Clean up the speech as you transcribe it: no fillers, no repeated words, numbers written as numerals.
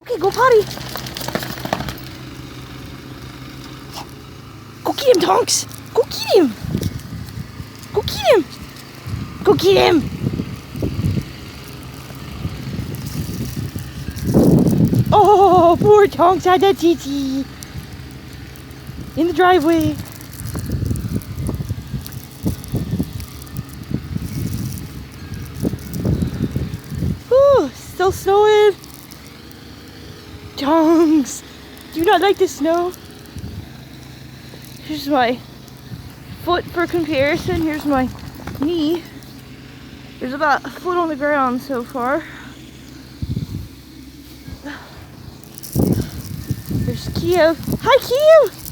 Okay, go potty. Go get him, Tonks. Go get him. Go get him. Go get him. Oh, poor Tonks had that TT in the driveway. Whew, still snowing. Tonks, do you not like the snow? Here's my foot for comparison. Here's my knee. There's about a foot on the ground so far. There's Kiev. Hi, Kiev!